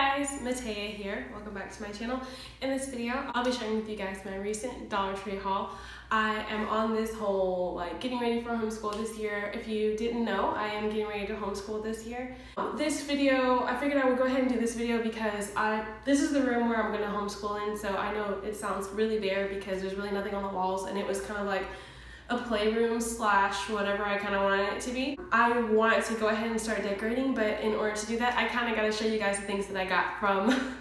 guys, Matea here. Welcome back to my channel. In this video, I'll be sharing with you guys my recent Dollar Tree haul. I am on this whole getting ready for homeschool this year. If you didn't know, I am getting ready to homeschool this year. This video, I figured I would go ahead and do this video because this is the room where I'm going to homeschool in, so I know it sounds really bare because there's really nothing on the walls, and it was kind of like a playroom slash whatever I kind of wanted it to be. I want to go ahead and start decorating, but in order to do that, I kind of got to show you guys the things that I got from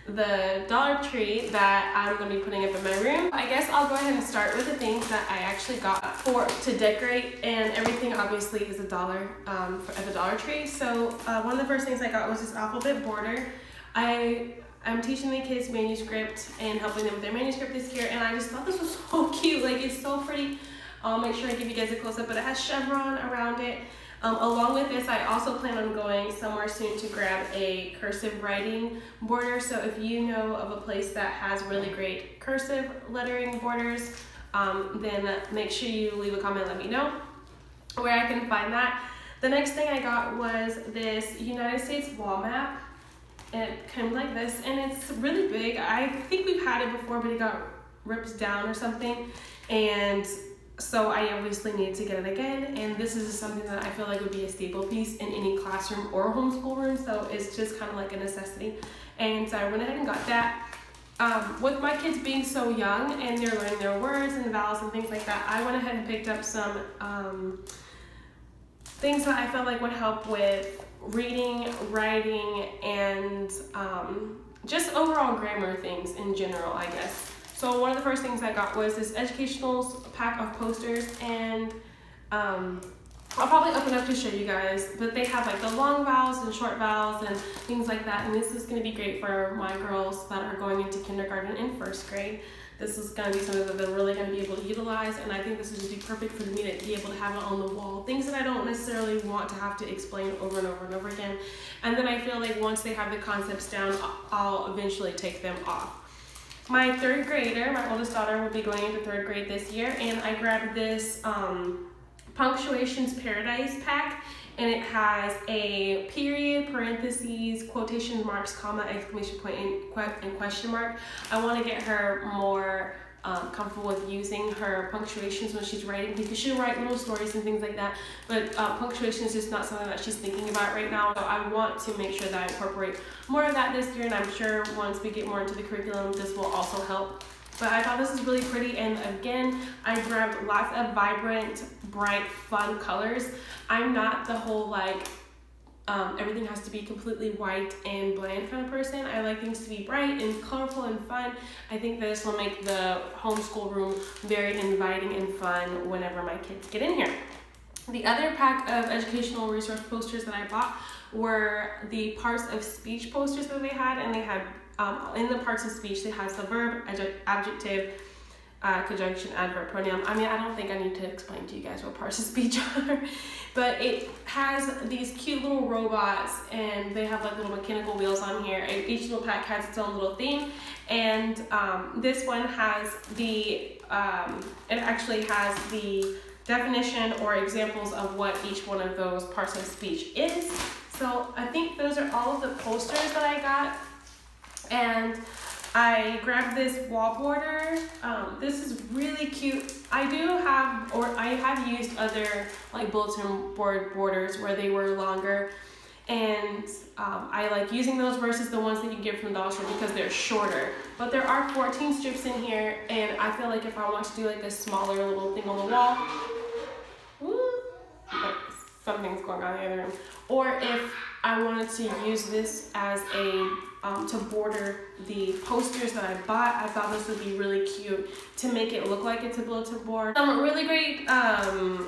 the Dollar Tree that I'm going to be putting up in my room. I guess I'll go ahead and start with the things that I actually got to decorate, and everything obviously is $1 at the Dollar Tree. So one of the first things I got was this alphabet border. I'm teaching the kids manuscript and helping them with their manuscript this year, and I just thought this was so cute. Like, it's so pretty. I'll make sure I give you guys a close-up, but it has chevron around it. Along with this, I also plan on going somewhere soon to grab a cursive writing border. So if you know of a place that has really great cursive lettering borders, then make sure you leave a comment and let me know where I can find that. The next thing I got was this United States wall map. And it came like this, and it's really big. I think we've had it before, but it got ripped down or something. And so I obviously needed to get it again, and this is something that I feel like would be a staple piece in any classroom or homeschool room, so it's just kind of like a necessity. And so I went ahead and got that. With my kids being so young and they're learning their words and vowels and things like that, I went ahead and picked up some things that I felt like would help with reading, writing, and just overall grammar things in general, I guess. So one of the first things I got was this educational pack of posters, and I'll probably open up to show you guys, but they have like the long vowels and short vowels and things like that, and this is going to be great for my girls that are going into kindergarten and first grade. This is going to be something that they're really going to be able to utilize, and I think this would be perfect for me to be able to have it on the wall. Things that I don't necessarily want to have to explain over and over and over again. And then I feel like once they have the concepts down, I'll eventually take them off. My third grader, my oldest daughter, will be going into third grade this year, and I grabbed this Punctuations Paradise pack, and it has a period, parentheses, quotation marks, comma, exclamation point, and question mark. I want to get her more comfortable with using her punctuations when she's writing, because she'll write little stories and things like that, but punctuation is just not something that she's thinking about right now. So I want to make sure that I incorporate more of that this year, and I'm sure once we get more into the curriculum, this will also help. But I thought this is really pretty, and again, I grabbed lots of vibrant, bright, fun colors. I'm not the whole everything has to be completely white and bland kind of person. I like things to be bright and colorful and fun. I think this will make the homeschool room very inviting and fun whenever my kids get in here. The other pack of educational resource posters that I bought were the parts of speech posters that they had, and they had in the parts of speech, it has the verb, adjective, conjunction, adverb, pronoun. I mean, I don't think I need to explain to you guys what parts of speech are, but it has these cute little robots, and they have like little mechanical wheels on here, and each little pack has its own little theme. And this one has it actually has the definition or examples of what each one of those parts of speech is. So I think those are all of the posters that I got. And I grabbed this wall border. This is really cute. I have used other bulletin board borders where they were longer, and I like using those versus the ones that you get from Dollar Tree because they're shorter. But there are 14 strips in here, and I feel like if I want to do like a smaller little thing on the wall, something's going on in the other room, or if I wanted to use this as to border the posters that I bought, I thought this would be really cute to make it look like it's a bulletin board. Some really great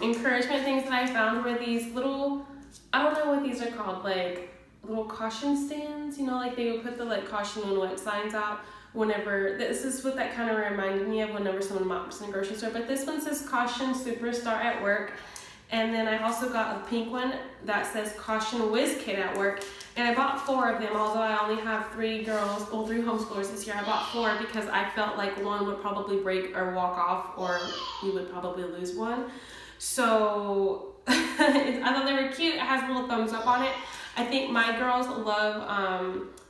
encouragement things that I found were these little, I don't know what these are called, like little caution stands, you know, like they would put the caution and wet signs out whenever, this is what that kind of reminded me of whenever someone mops in the grocery store, but this one says caution superstar at work. And then I also got a pink one that says caution whiz kid at work. And I bought 4 of them, although I only have 3 girls, 3 homeschoolers this year. I bought 4 because I felt like one would probably break or walk off, or you would probably lose one. So I thought they were cute. It has a little thumbs up on it. I think my girls love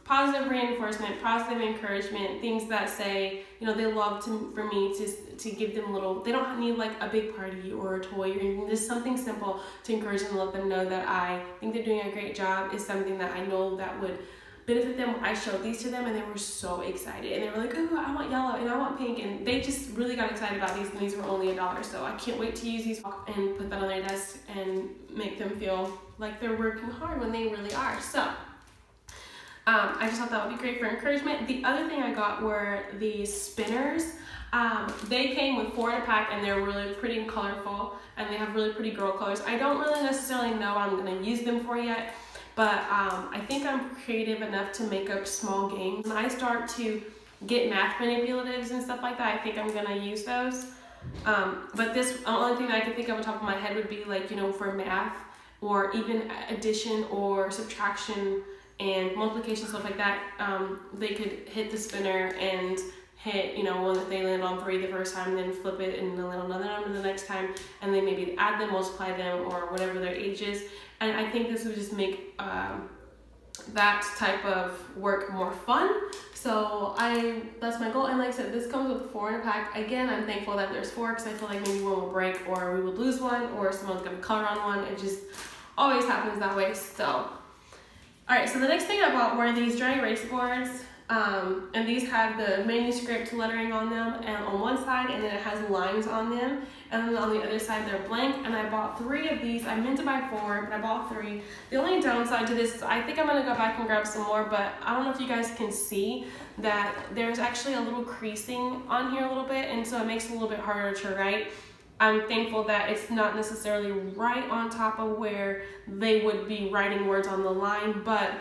positive reinforcement, positive encouragement, things that say, you know, they love for me to give them little, they don't need like a big party or a toy or anything, just something simple to encourage them and let them know that I think they're doing a great job is something that I know that would benefit them. I showed these to them and they were so excited and they were like, oh, I want yellow and I want pink, and they just really got excited about these, and these were only $1, so I can't wait to use these and put that on their desk and make them feel like they're working hard when they really are. So I just thought that would be great for encouragement. The other thing I got were these spinners. They came with 4 in a pack and they're really pretty and colorful and they have really pretty girl colors. I don't really necessarily know what I'm going to use them for yet, but I think I'm creative enough to make up small games. When I start to get math manipulatives and stuff like that, I think I'm going to use those. But the only thing that I can think of on top of my head would be like, you know, for math or even addition or subtraction and multiplication, stuff like that. They could hit the spinner and hit, you know, one that they land on 3 the first time, then flip it and then land on another number the next time, and then maybe add them, multiply them, or whatever their age is. And I think this would just make that type of work more fun. So that's my goal. And like I said, this comes with 4 in a pack. Again, I'm thankful that there's 4 because I feel like maybe one will break or we will lose one or someone's gonna color on one. It just always happens that way. So, all right, so the next thing I bought were these dry erase boards. And these have the manuscript lettering on them and on one side, and then it has lines on them, and then on the other side they're blank. And I bought 3 of these. I meant to buy 4, but I bought 3. The only downside to this is I think I'm gonna go back and grab some more, but I don't know if you guys can see that there's actually a little creasing on here a little bit, and so it makes it a little bit harder to write. I'm thankful that it's not necessarily right on top of where they would be writing words on the line, but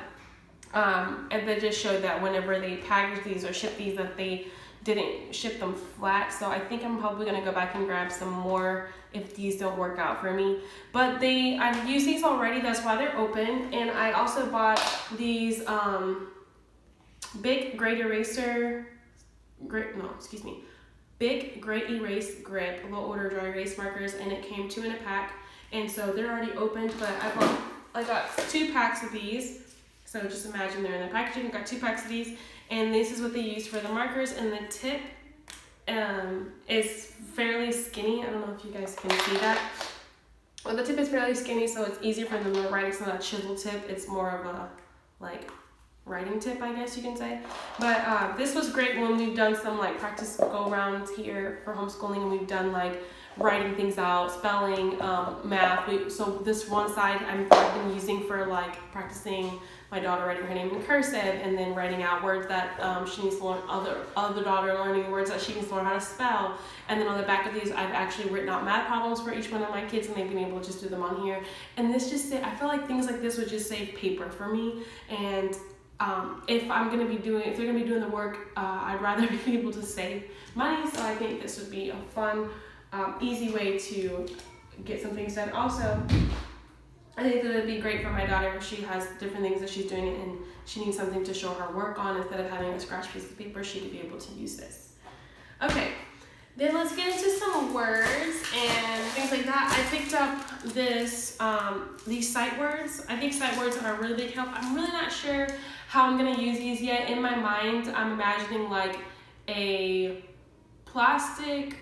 and they just showed that whenever they packaged these or shipped these that they didn't ship them flat. So I think I'm probably gonna go back and grab some more if these don't work out for me. But I've used these already, that's why they're open. And I also bought these big Great Erase Grip low order dry erase markers, and it came 2 in a pack. And so they're already opened, but I got 2 packs of these. So just imagine they're in the packaging. I got 2 packs of these, and this is what they use for the markers. And the tip is fairly skinny. I don't know if you guys can see that. Well, the tip is fairly skinny, so it's easier for them to write. It's not a chisel tip. It's more of a like writing tip, I guess you can say. But this was great when we've done some like practice go arounds here for homeschooling, and we've done like writing things out, spelling, math. So this one side I've been using for like practicing my daughter writing her name in cursive, and then writing out words that she needs to learn, other daughter learning words that she needs to learn how to spell. And then on the back of these, I've actually written out math problems for each one of my kids, and they've been able to just do them on here. And this I feel like things like this would just save paper for me. And if they're gonna be doing the work, I'd rather be able to save money. So I think this would be a fun, easy way to get some things done. Also, I think that it would be great for my daughter if she has different things that she's doing and she needs something to show her work on. Instead of having a scratch piece of paper, she could be able to use this. Okay, then let's get into some words and things like that. I picked up these sight words. I think sight words are a really big help. I'm really not sure how I'm gonna use these yet. In my mind, I'm imagining like a plastic,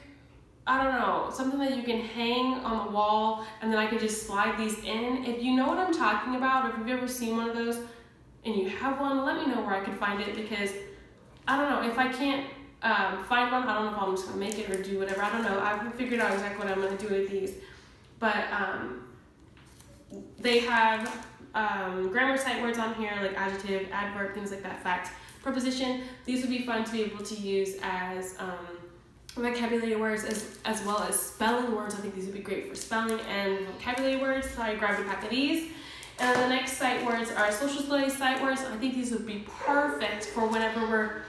I don't know, something that you can hang on the wall, and then I could just slide these in. If you know what I'm talking about, or if you've ever seen one of those and you have one, let me know where I could find it, because I don't know, if I can't find one, I don't know if I'm just gonna make it or do whatever. I don't know. I haven't figured out exactly what I'm gonna do with these, but they have grammar sight words on here, like adjective, adverb, things like that, fact, preposition. These would be fun to be able to use as vocabulary words as well as spelling words. I think these would be great for spelling and vocabulary words. So I grabbed a pack of these. And the next sight words are social studies sight words. I think these would be perfect for whatever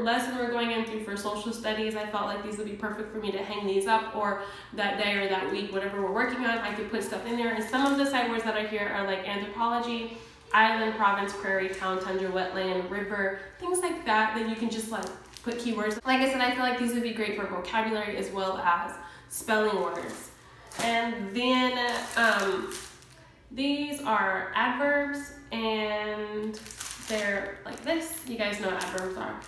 lesson we're going into for social studies. I felt like these would be perfect for me to hang these up, or that day or that week, whatever we're working on, I could put stuff in there. And some of the sight words that are here are like anthropology, island, province, prairie, town, tundra, wetland, river, things like that you can just like put keywords. Like I said, I feel like these would be great for vocabulary as well as spelling words. And then these are adverbs, and they're like this. You guys know what adverbs are.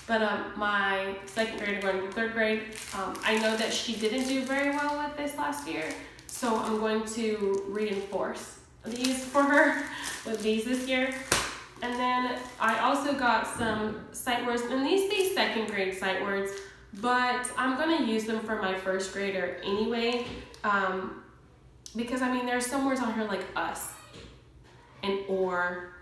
But my second grader going to third grade, I know that she didn't do very well with this last year, so I'm going to reinforce these for her with these this year. And then I also got some sight words, and these say second grade sight words, but I'm gonna use them for my first grader anyway, because I mean there's some words on here like us and or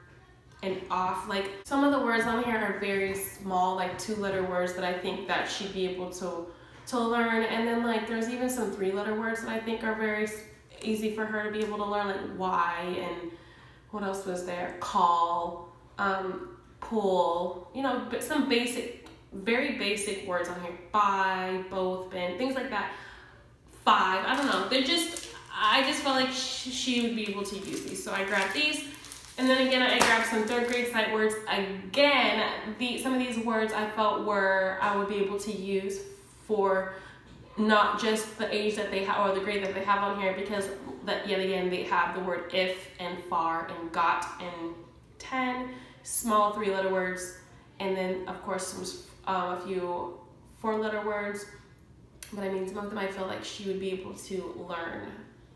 and off. Like some of the words on here are very small, like 2-letter words that I think that she'd be able to learn. And then like there's even some 3-letter words that I think are very easy for her to be able to learn, like why, and what else was there? Call, pull, you know, but some basic, very basic words on here. By, both, been, things like that. 5, I don't know. They're just, I just felt like she would be able to use these. So I grabbed these. And then again, I grabbed some third grade sight words. Again, some of these words I felt I would be able to use for not just the age that they have or the grade that they have on here, because that yet again they have the word if and far and got and 10, small 3-letter words, and then of course a few 4-letter words. But I mean, some of them I feel like she would be able to learn,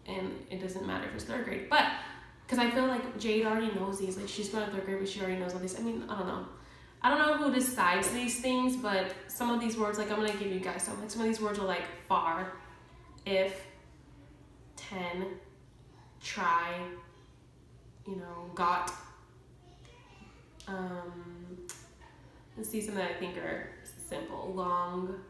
and it doesn't matter if it's third grade, but because I feel like Jade already knows these. Like she's going to third grade, but she already knows all these. I mean, I don't know. I don't know who decides these things, but some of these words, like I'm going to give you guys some. Like some of these words are like far, if, 10, try, you know, got. Let's see some that I think are simple. Long,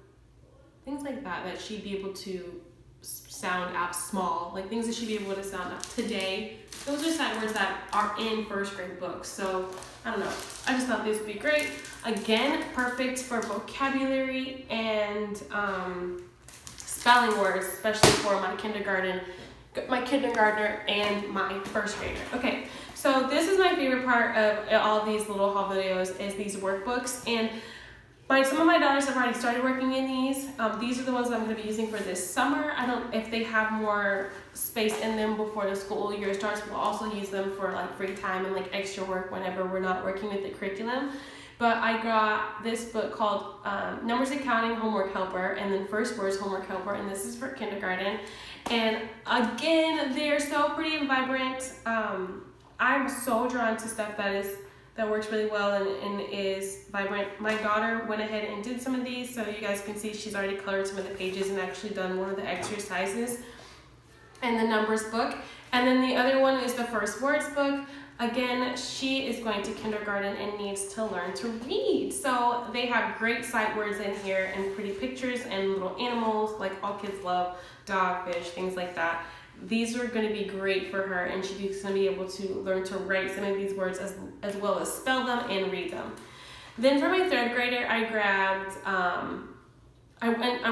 things like that she'd be able to sound out. Small, like things that she'd be able to sound out. Today, those are sight words that are in first grade books. So I don't know, I just thought this would be great. Again, perfect for vocabulary and spelling words, especially for my kindergartner and my first grader. Okay, so this is my favorite part of all these little haul videos, is these workbooks. And some of my daughters have already started working in these. These are the ones that I'm going to be using for this summer. I don't, if they have more space in them before the school year starts, we'll also use them for like free time and like extra work whenever we're not working with the curriculum. But I got this book called Numbers and Counting Homework Helper, and then First Words Homework Helper, and this is for kindergarten. And again, they're so pretty and vibrant. I'm so drawn to stuff that works really well and is vibrant. My daughter went ahead and did some of these, so you guys can see she's already colored some of the pages and actually done one of the exercises in the numbers book. And then the other one is the First Words book. Again, she is going to kindergarten and needs to learn to read. So they have great sight words in here and pretty pictures and little animals like all kids love, dog, fish, things like that. These are going to be great for her, and she's going to be able to learn to write some of these words as well as spell them and read them. Then for my third grader, I grabbed, I'm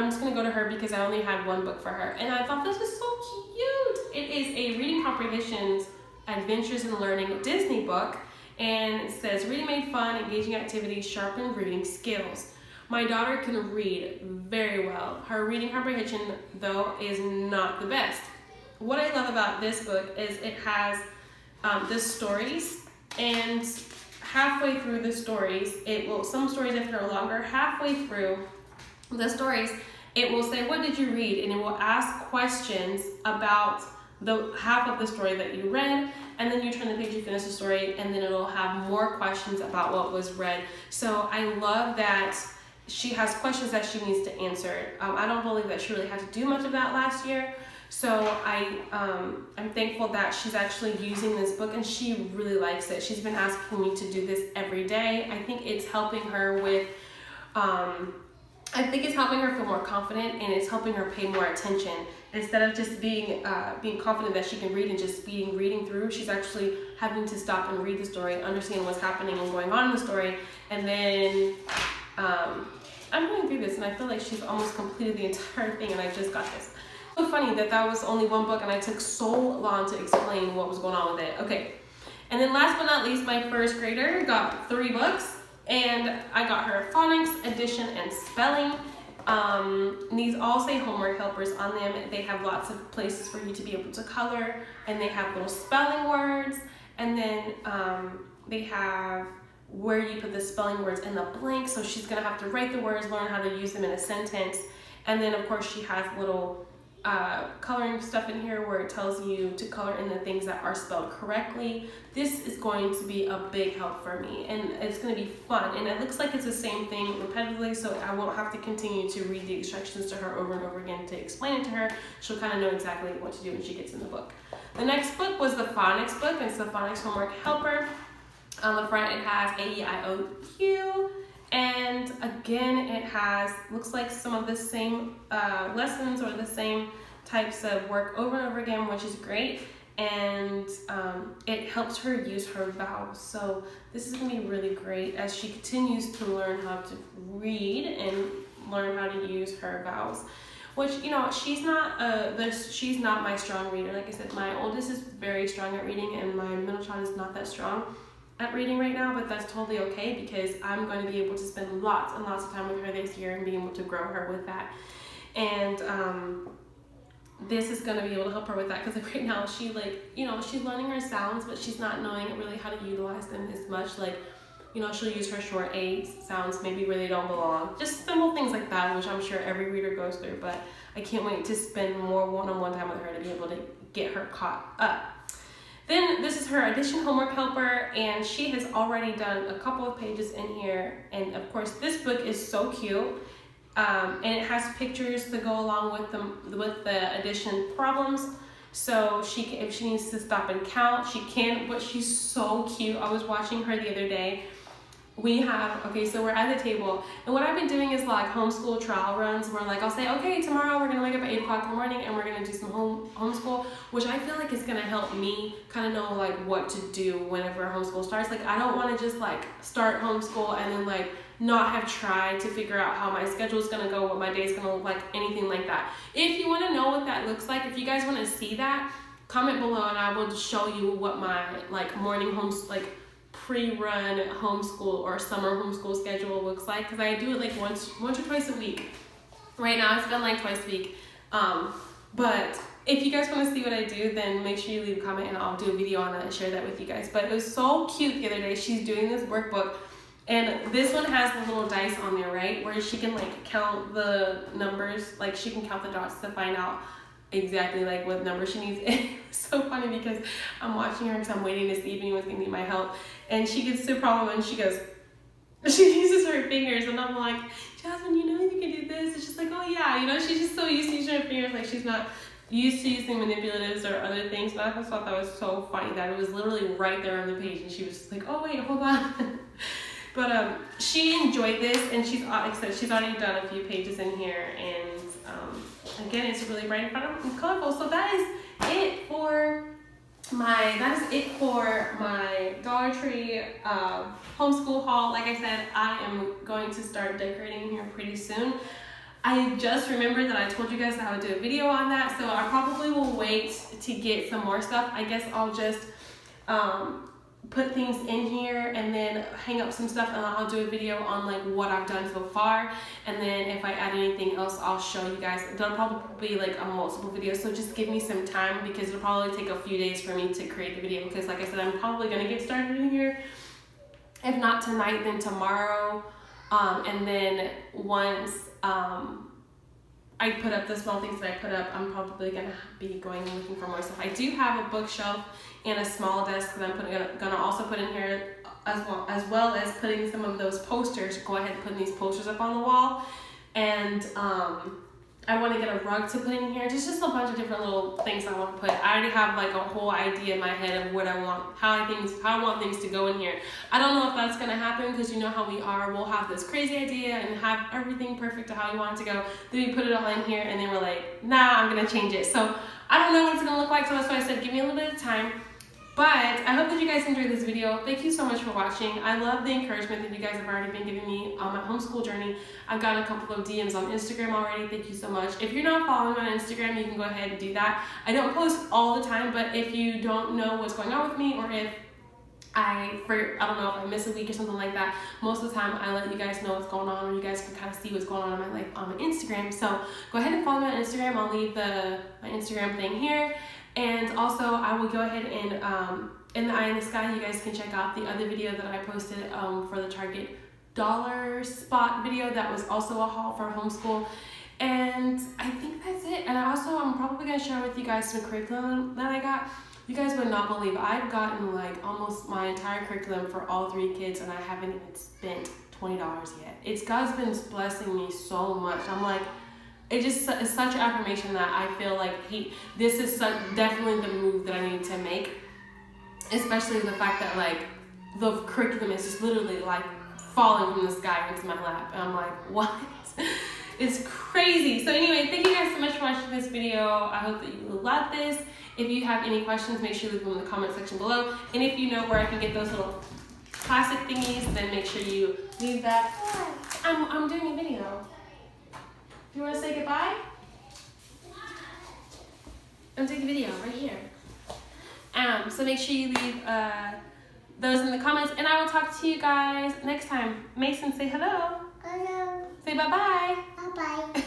just going to go to her because I only had one book for her, and I thought this was so cute. It is a Reading Comprehensions Adventures in Learning Disney book, and it says, Reading made fun, engaging activities, sharpen reading skills. My daughter can read very well. Her reading comprehension, though, is not the best. What I love about this book is it has the stories, and halfway through the stories, some stories if they're longer, halfway through the stories, it will say, what did you read? And it will ask questions about the half of the story that you read, and then you turn the page, you finish the story, and then it'll have more questions about what was read. So I love that she has questions that she needs to answer. I don't believe that she really had to do much of that last year. So I'm thankful that she's actually using this book, and she really likes it. She's been asking me to do this every day. I think it's helping her with, feel more confident, and it's helping her pay more attention. Instead of just being confident that she can read and just reading through, she's actually having to stop and read the story, understand what's happening and going on in the story, and then I'm going through this, and I feel like she's almost completed the entire thing, and I just got this. So funny that was only one book, and I took so long to explain what was going on with it. Okay, and then last but not least, my first grader got 3 books, and I got her phonics, addition, and spelling. These all say homework helpers on them. They have lots of places for you to be able to color, and they have little spelling words, And then they have where you put the spelling words in the blank. So she's gonna have to write the words, learn how to use them in a sentence. And then of course she has little coloring stuff in here where it tells you to color in the things that are spelled correctly. This is going to be a big help for me, and it's going to be fun, and it looks like it's the same thing repetitively, so I won't have to continue to read the instructions to her over and over again to explain it to her. She'll kind of know exactly what to do when she gets in the book. The next book was the phonics book. It's the phonics homework helper. On the front it has A-E-I-O-U, and again it has, looks like some of the same lessons or the same types of work over and over again, which is great. And it helps her use her vowels. So this is gonna be really great as she continues to learn how to read and learn how to use her vowels. Which, you know, she's not my strong reader. Like I said, my oldest is very strong at reading, and my middle child is not that strong at reading right now, but that's totally okay because I'm going to be able to spend lots and lots of time with her this year and be able to grow her with that. And this is going to be able to help her with that because right now she, like, you know, she's learning her sounds, but she's not knowing really how to utilize them as much. Like, you know, she'll use her short A sounds maybe where they don't belong. Just simple things like that, which I'm sure every reader goes through, but I can't wait to spend more one-on-one time with her to be able to get her caught up. Then this is her addition homework helper, and she has already done a couple of pages in here. And of course, this book is so cute, and it has pictures to go along with the addition problems. So if she needs to stop and count, she can. But she's so cute. I was watching her the other day. So we're at the table, and what I've been doing is like homeschool trial runs where, like, I'll say, okay, tomorrow we're gonna wake up at 8 o'clock in the morning and we're gonna do some homeschool, which I feel like is gonna help me kind of know like what to do whenever homeschool starts. Like, I don't want to just like start homeschool and then like not have tried to figure out how my schedule is gonna go, what my day is gonna look like, anything like that. If you want to know what that looks like, if you guys want to see that, comment below and I will show you what my like morning pre-run homeschool or summer homeschool schedule looks like, because I do it like once or twice a week. Right now it's been like twice a week, but if you guys want to see what I do, then make sure you leave a comment and I'll do a video on that and share that with you guys. But it was so cute the other day. She's doing this workbook, and this one has the little dice on there, right, where she can like count the numbers, like she can count the dots to find out exactly like what number she needs. It's so funny because I'm watching her because I'm waiting to see if anyone's gonna need my help, and she gets to a problem and she uses her fingers, and I'm like, Jasmine, you know you can do this. And she's like, oh yeah, you know, she's just so used to using her fingers, like she's not used to using manipulatives or other things. But I just thought that was so funny that it was literally right there on the page, and she was just like, oh wait, hold on. But she enjoyed this, and she's, like I said, she's already done a few pages in here, and again, it's really bright and fun and colorful. So that is it for my Dollar Tree homeschool haul. Like I said, I am going to start decorating here pretty soon. I just remembered that I told you guys that I would do a video on that, so I probably will wait to get some more stuff. I guess I'll just put things in here and then hang up some stuff, and I'll do a video on like what I've done so far, and then if I add anything else I'll show you guys. That'll probably be like a multiple videos, so just give me some time because it'll probably take a few days for me to create the video, because like I said, I'm probably gonna get started in here, if not tonight then tomorrow, and then once I put up the small things that I put up, I'm probably gonna be going and looking for more stuff. I do have a bookshelf and a small desk that I'm gonna also put in here, as well as putting some of those posters. Go ahead and put these posters up on the wall, and I want to get a rug to put in here. Just a bunch of different little things I want to put. I already have like a whole idea in my head of what I want, how I want things to go in here. I don't know if that's gonna happen, because you know how we are. We'll have this crazy idea and have everything perfect to how we want it to go. Then we put it all in here, and then we're like, nah, I'm gonna change it. So I don't know what it's gonna look like. So that's why I said give me a little bit of time. But I hope that you guys enjoyed this video. Thank you so much for watching. I love the encouragement that you guys have already been giving me on my homeschool journey. I've gotten a couple of DMs on Instagram already. Thank you so much. If you're not following me on Instagram, you can go ahead and do that. I don't post all the time, but if you don't know what's going on with me, or if I don't know, if I miss a week or something like that, most of the time I let you guys know what's going on, or you guys can kind of see what's going on in my life on my Instagram. So go ahead and follow me on Instagram. I'll leave my Instagram thing here. And also I will go ahead and In the Eye in the Sky. You guys can check out the other video that I posted for the Target dollar spot video that was also a haul for homeschool. And I think that's it. And I'm probably going to share with you guys some curriculum that I got. You guys would not believe I've gotten like almost my entire curriculum for all 3 kids, and I haven't even spent $20 yet. God's been blessing me so much. I'm like, it's such an affirmation that I feel like this is definitely the move that I need to make. Especially the fact that like the curriculum is just literally like falling from the sky into my lap. And I'm like, what? It's crazy. So anyway, thank you guys so much for watching this video. I hope that you love this. If you have any questions, make sure you leave them in the comment section below. And if you know where I can get those little plastic thingies, then make sure you leave that. I'm doing a video. You want to say goodbye? I'm doing a video right here. So make sure you leave those in the comments, and I will talk to you guys next time. Mason, say hello. Hello. Say bye-bye. Bye-bye.